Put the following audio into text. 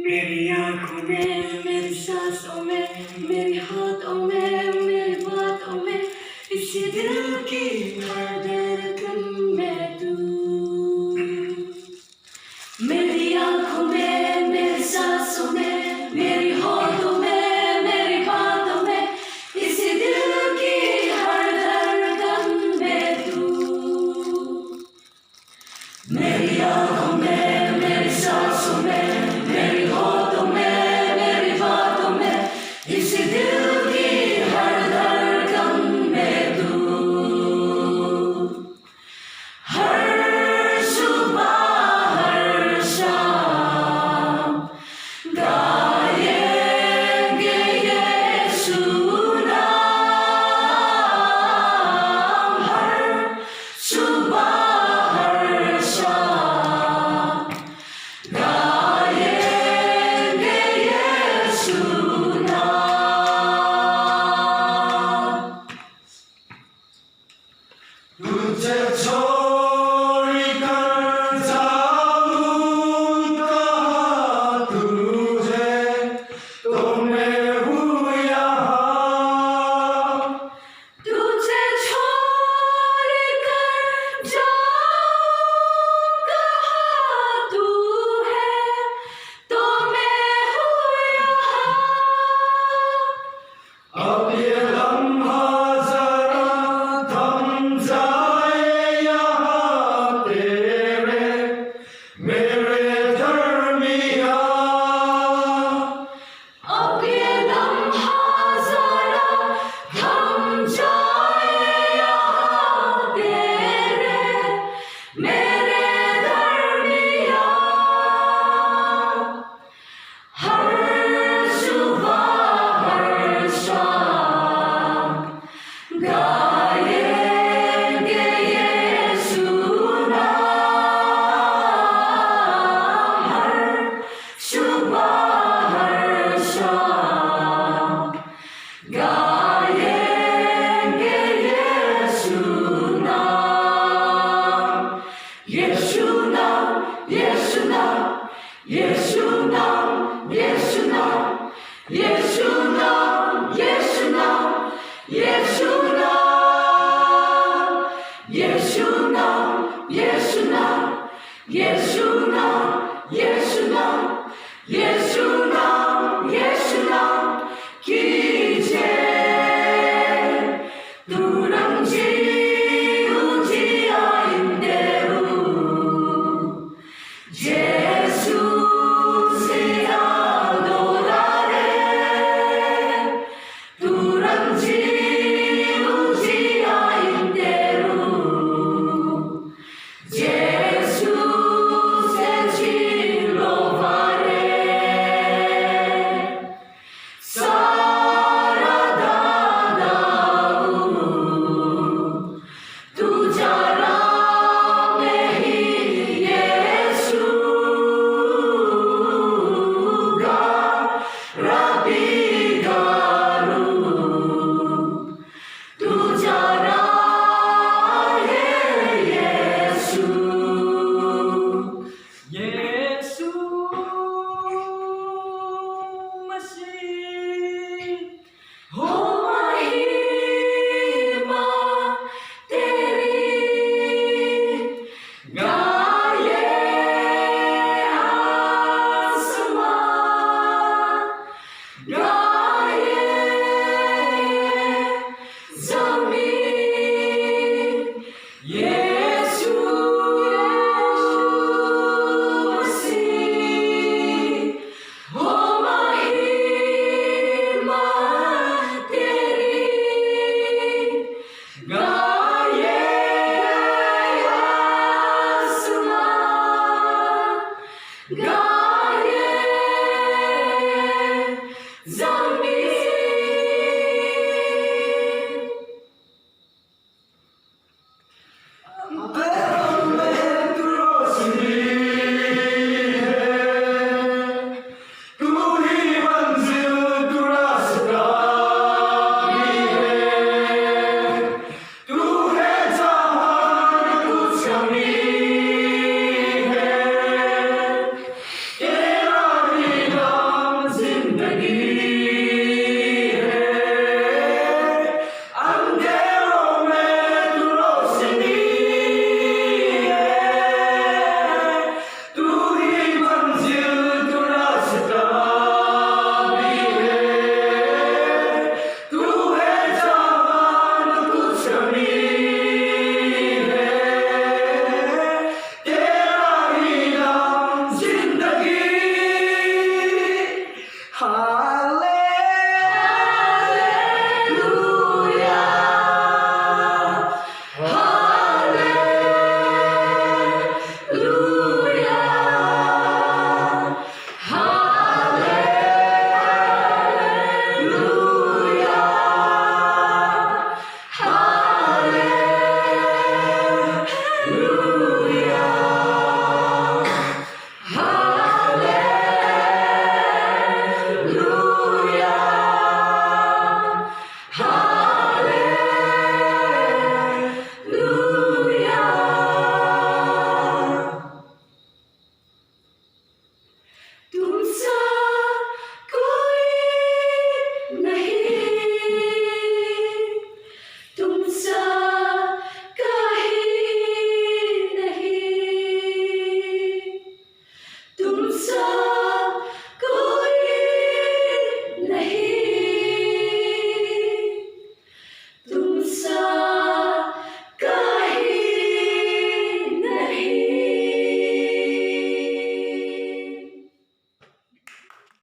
मेरी आँखों में, मेरी सांसों में, मेरी हाथों में, मेरी बातों में, इसी दिल की हर धड़कन में तू। मेरी आँखों में, मेरी सांसों में, मेरी हाथों में, मेरी बातों में, इसी दिल की हर धड़कन में तू। मेरी आँखों में, मेरी सांसों में, मेरी हाथों में, मेरी बातों में, इसी दिल की हर धड़कन में तू। हर सुबह हर शाम गाएंगे यीशु नाम। हर सुबह हर शाम गाएंगे यीशु नाम। तुझे छोड़कर जाऊं कहाँ तुझे, तो मैं हूँ यहाँ। तुझे छोड़ कर जाऊं कहाँ तू है, तो मैं हूँ यहाँ। अब ये लम्हा जरा थम जाए यहाँ तेरे मेरे दरमियाँ। अब ये लम्हा जरा थम जाए यहाँ तेरे मेरे दरमियाँ। हर सुबह हर शाम गाएंगे यीशु नाम। हर सुबह हर शाम गाएंगे यीशु नाम। यीशु नाम, यीशु नाम, यीशु नाम, यीशु नाम, यीशु नाम, यीशु नाम, यीशु नाम, यीशु नाम, यीशु नाम, यीशु नाम, यीशु नाम, यीशु नाम, यीशु नाम कीजिए तुरंजी उजी आइंदेरू। Jesús se adoraré, turanji uji inteiro. Jesús te louvaré.